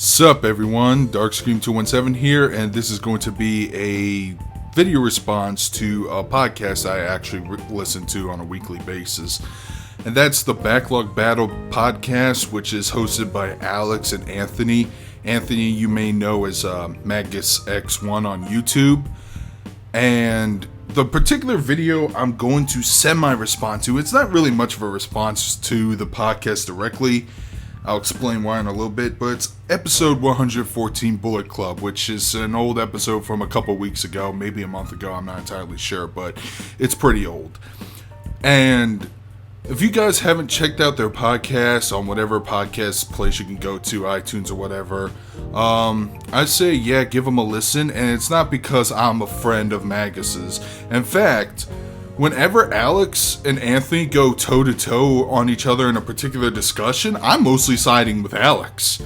Sup everyone, Darkscream217 here, and this is going to be a video response to a podcast I actually listen to on a weekly basis. And that's the Backlog Battle podcast, which is hosted by Alex and Anthony. Anthony you may know as Magus X1 on YouTube. And the particular video I'm going to semi-respond to, it's not really much of a response to the podcast directly. I'll explain why in a little bit, but it's episode 114 Bullet Club, which is an old episode from a couple weeks ago, maybe a month ago, I'm not entirely sure, but it's pretty old. And if you guys haven't checked out their podcast on whatever podcast place you can go to, iTunes or whatever, I say, yeah, give them a listen, and it's not because I'm a friend of Magus's. In fact, whenever Alex and Anthony go toe-to-toe on each other in a particular discussion, I'm mostly siding with Alex.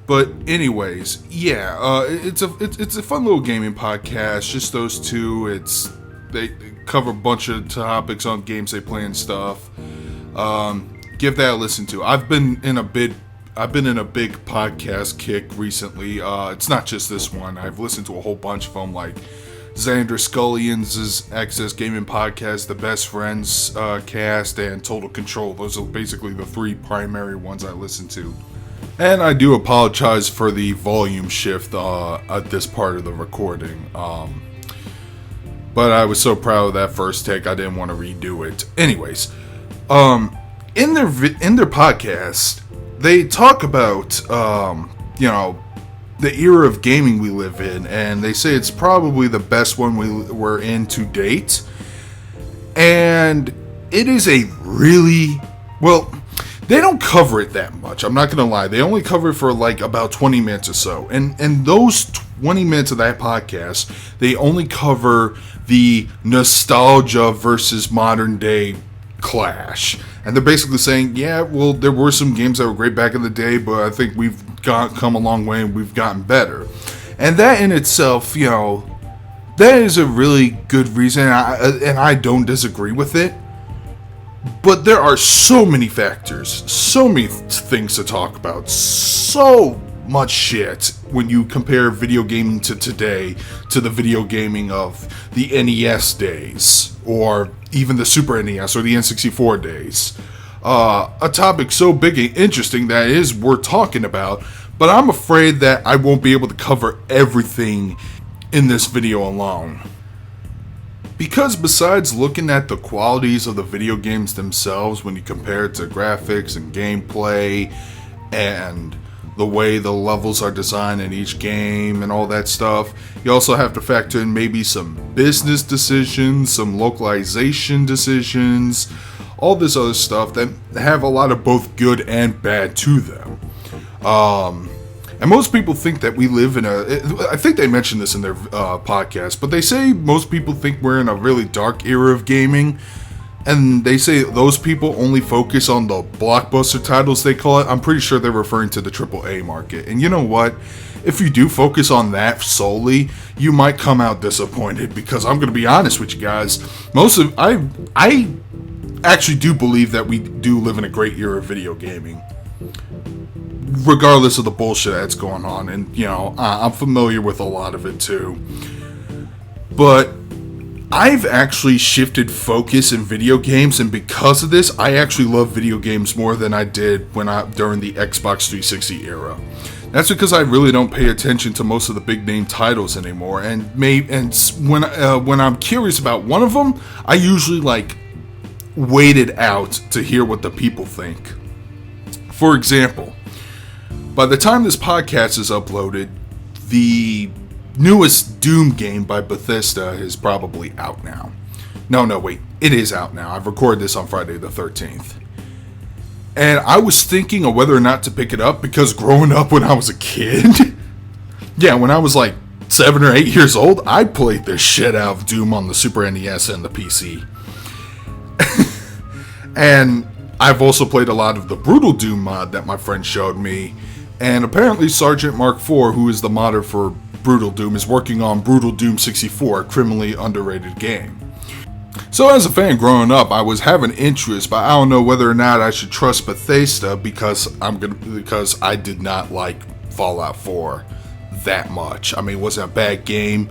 But anyways, yeah, it's a fun little gaming podcast, just those two. They cover a bunch of topics on games they play and stuff. Give that a listen to. I've been in a big podcast kick recently. It's not just this one. I've listened to a whole bunch of them, like Xander Scullion's Access Gaming Podcast, The Best Friends Cast, and Total Control. Those are basically the three primary ones I listen to. And I do apologize for the volume shift at this part of the recording. But I was so proud of that first take, I didn't want to redo it. Anyways, in their podcast, they talk about, the era of gaming we live in, and they say it's probably the best one we're in to date. And it is a really, they don't cover it that much, I'm not gonna lie. They only cover it for like about 20 minutes or so, and those 20 minutes of that podcast, they only cover the nostalgia versus modern day clash. And they're basically saying, yeah, well, there were some games that were great back in the day, but I think we've come a long way and we've gotten better. And that in itself, that is a really good reason, and I don't disagree with it. But there are so many factors, so many things to talk about, so much shit when you compare video gaming to today to the video gaming of the NES days, or even the Super NES or the N64 days. A topic so big and interesting that it is worth talking about, but I'm afraid that I won't be able to cover everything in this video alone. Because besides looking at the qualities of the video games themselves when you compare it to graphics and gameplay and the way the levels are designed in each game and all that stuff, you also have to factor in maybe some business decisions, some localization decisions, all this other stuff that have a lot of both good and bad to them. And most people think that we live in I think they mentioned this in their podcast, but they say most people think we're in a really dark era of gaming. And they say those people only focus on the blockbuster titles, they call it. I'm pretty sure they're referring to the AAA market. And you know what? If you do focus on that solely, you might come out disappointed, because I'm going to be honest with you guys. I actually do believe that we do live in a great era of video gaming, regardless of the bullshit that's going on. And, I'm familiar with a lot of it too. But I've actually shifted focus in video games, and because of this, I actually love video games more than I did during the Xbox 360 era. That's because I really don't pay attention to most of the big name titles anymore, and when I'm curious about one of them, I usually wait it out to hear what the people think. For example, by the time this podcast is uploaded, the newest Doom game by Bethesda is probably out now. No, wait. It is out now. I've recorded this on Friday the 13th. And I was thinking of whether or not to pick it up, because growing up when I was a kid, when I was 7 or 8 years old, I played the shit out of Doom on the Super NES and the PC. And I've also played a lot of the Brutal Doom mod that my friend showed me. And apparently Sergeant Mark IV, who is the modder for Brutal Doom, is working on Brutal Doom 64, a criminally underrated game. So as a fan growing up, I was having interest, but I don't know whether or not I should trust Bethesda, because I did not like Fallout 4 that much. I mean, it wasn't a bad game,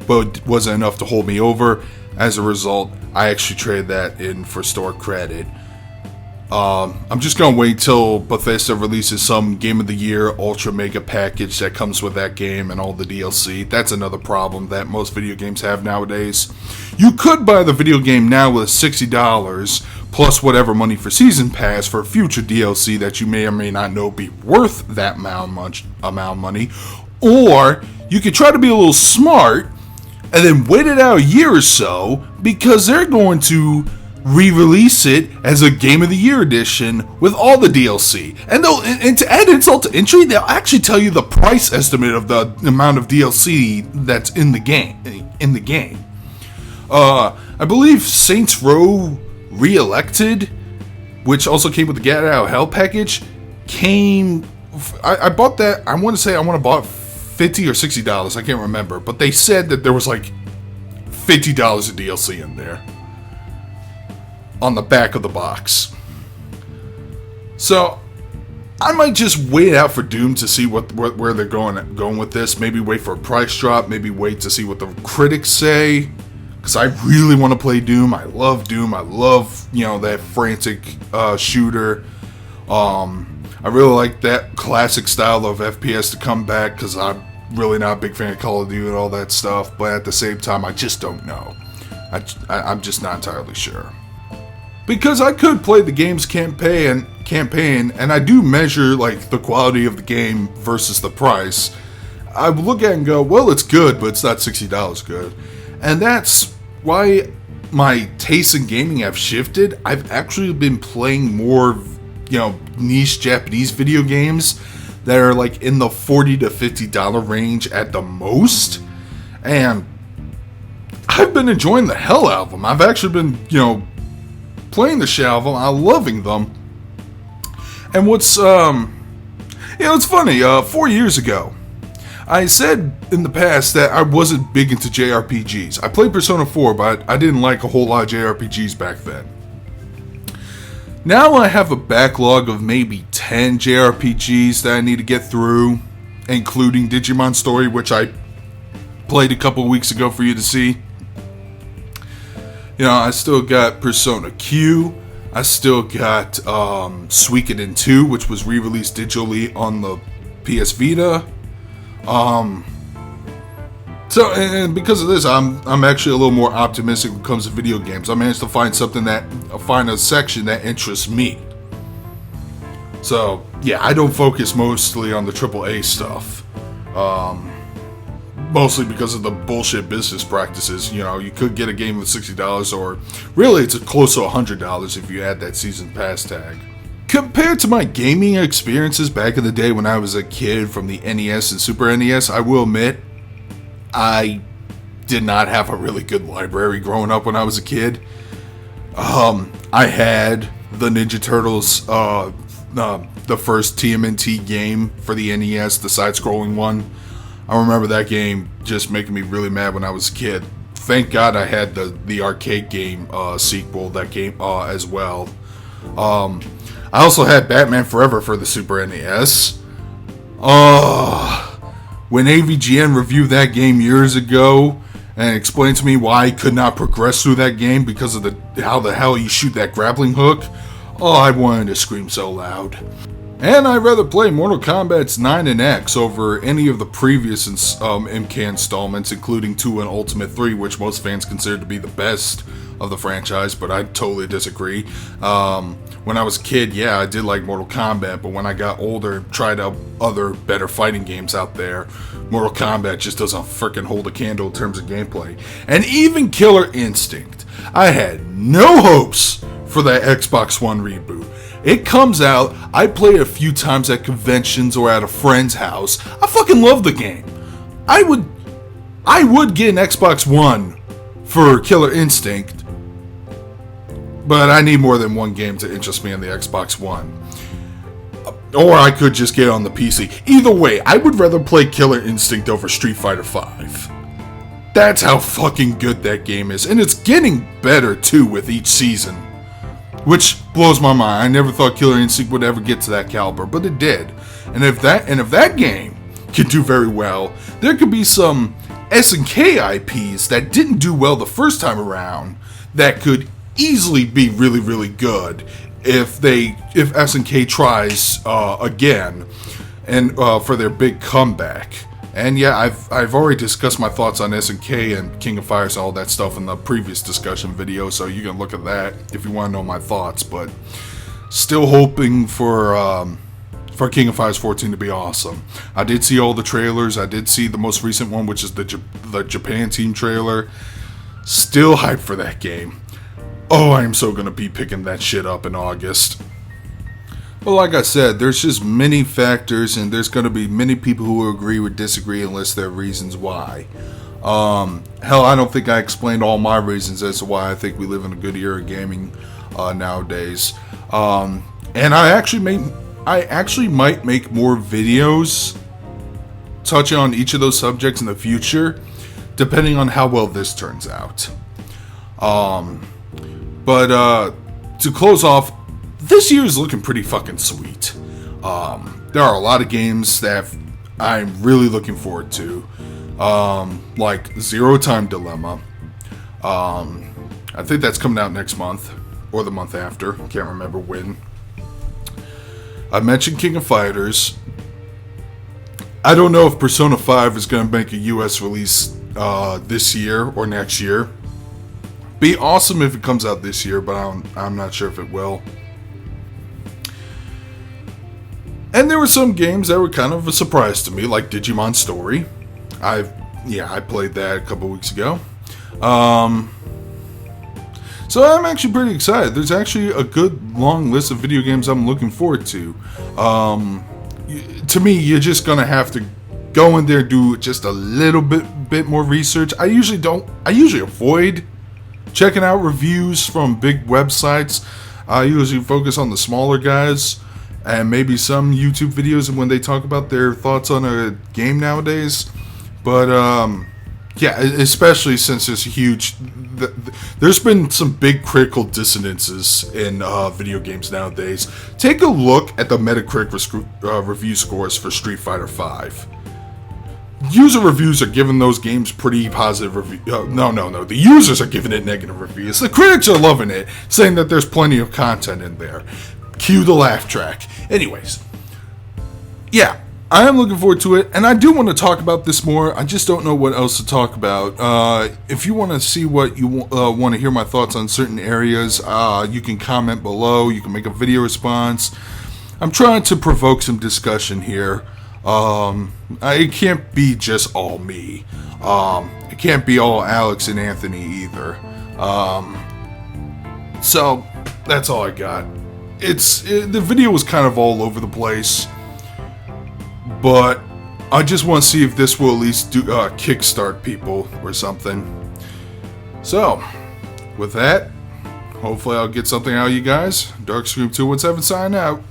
but it wasn't enough to hold me over. As a result, I actually traded that in for store credit. I'm just gonna wait till Bethesda releases some Game of the Year Ultra Mega package that comes with that game and all the DLC. That's another problem that most video games have nowadays. You could buy the video game now with $60 plus whatever money for Season Pass for future DLC that you may or may not know be worth that amount of money, or you could try to be a little smart and then wait it out a year or so, because they're going to re-release it as a Game of the Year edition with all the DLC. And to add insult to injury, they'll actually tell you the price estimate of the amount of DLC that's in the game. I believe Saints Row Re-Elected, which also came with the Get Out of Hell package, I bought that. I want to bought $50 or $60. I can't remember, but they said that there was like $50 of DLC in there on the back of the box. So I might just wait out for Doom to see where they're going with this. Maybe wait for a price drop. Maybe wait to see what the critics say, because I really want to play Doom. I love Doom. I love, that frantic shooter. I really like that classic style of FPS to come back, because I'm really not a big fan of Call of Duty and all that stuff. But at the same time, I just don't know. I'm just not entirely sure. Because I could play the game's campaign, and I do measure like the quality of the game versus the price. I would look at it and go, well, it's good, but it's not $60 good. And that's why my tastes in gaming have shifted. I've actually been playing more, niche Japanese video games that are like in the $40 to $50 range at the most. And I've been enjoying the hell out of them. I've actually been, playing the shit out of them. I'm loving them. And what's, it's funny. 4 years ago, I said in the past that I wasn't big into JRPGs. I played Persona 4, but I didn't like a whole lot of JRPGs back then. Now I have a backlog of maybe 10 JRPGs that I need to get through, including Digimon Story, which I played a couple of weeks ago for you to see. I still got Persona Q. I still got Suikoden 2, which was re-released digitally on the PS Vita. So, and because of this, I'm actually a little more optimistic when it comes to video games. I managed to find find a section that interests me. So, yeah, I don't focus mostly on the AAA stuff. Mostly because of the bullshit business practices. You could get a game with $60, or really it's close to $100 if you add that season pass tag. Compared to my gaming experiences back in the day when I was a kid from the NES and Super NES, I will admit, I did not have a really good library growing up when I was a kid. I had the Ninja Turtles, the first TMNT game for the NES, the side-scrolling one. I remember that game just making me really mad when I was a kid. Thank God I had the arcade game sequel, that game as well. I also had Batman Forever for the Super NES. When AVGN reviewed that game years ago and explained to me why I could not progress through that game because of how the hell you shoot that grappling hook, I wanted to scream so loud. And I'd rather play Mortal Kombat's 9 and X over any of the previous MK installments, including 2 and Ultimate 3, which most fans consider to be the best of the franchise, but I totally disagree. When I was a kid, yeah, I did like Mortal Kombat, but when I got older and tried out other better fighting games out there, Mortal Kombat just doesn't freaking hold a candle in terms of gameplay. And even Killer Instinct, I had no hopes for that Xbox One reboot. It comes out, I play it a few times at conventions or at a friend's house. I fucking love the game. I would get an Xbox One for Killer Instinct, but I need more than one game to interest me on the Xbox One. Or I could just get it on the PC. Either way, I would rather play Killer Instinct over Street Fighter V. That's how fucking good that game is. And it's getting better too with each season. which blows my mind. I never thought Killer Instinct would ever get to that caliber, but it did. And if that game can do very well, there could be some SNK IPs that didn't do well the first time around that could easily be really, really good if SNK tries again and for their big comeback. And yeah, I've already discussed my thoughts on SNK and King of Fighters and all that stuff in the previous discussion video, so you can look at that if you want to know my thoughts. But still hoping for King of Fighters 14 to be awesome. I did see all the trailers. I did see the most recent one, which is the Japan team trailer. Still hyped for that game. Oh, I am so gonna be picking that shit up in August. Well, like I said, there's just many factors, and there's going to be many people who will agree or disagree and list their reasons why. Hell, I don't think I explained all my reasons as to why I think we live in a good era of gaming nowadays. And I actually might make more videos touching on each of those subjects in the future, depending on how well this turns out. But to close off, this year is looking pretty fucking sweet. There are a lot of games that I'm really looking forward to, like Zero Time Dilemma. I think that's coming out next month, or the month after. Can't remember when. I mentioned King of Fighters. I don't know if Persona 5 is going to make a US release this year or next year. Be awesome if it comes out this year, but I'm not sure if it will. And there were some games that were kind of a surprise to me, like Digimon Story. I played that a couple weeks ago. So I'm actually pretty excited. There's actually a good long list of video games I'm looking forward to. To me, you're just gonna have to go in there and do just a little bit more research. I usually avoid checking out reviews from big websites. I usually focus on the smaller guys and maybe some YouTube videos when they talk about their thoughts on a game nowadays. But yeah, especially since there's been some big critical dissonances in video games nowadays. Take a look at the Metacritic review scores for Street Fighter V. User reviews are giving those games pretty positive reviews. No. The users are giving it negative reviews. The critics are loving it, saying that there's plenty of content in there. Cue the laugh track. Anyways, yeah, I am looking forward to it, and I do want to talk about this more. I just don't know what else to talk about. If you want to see what you want to hear my thoughts on certain areas, you can comment below. You can make a video response. I'm trying to provoke some discussion here. It can't be just all me. It can't be all Alex and Anthony either. So that's all I got. The video was kind of all over the place, but I just want to see if this will at least kickstart people or something. So, with that, hopefully I'll get something out of you guys. Darkscream 217 signing out.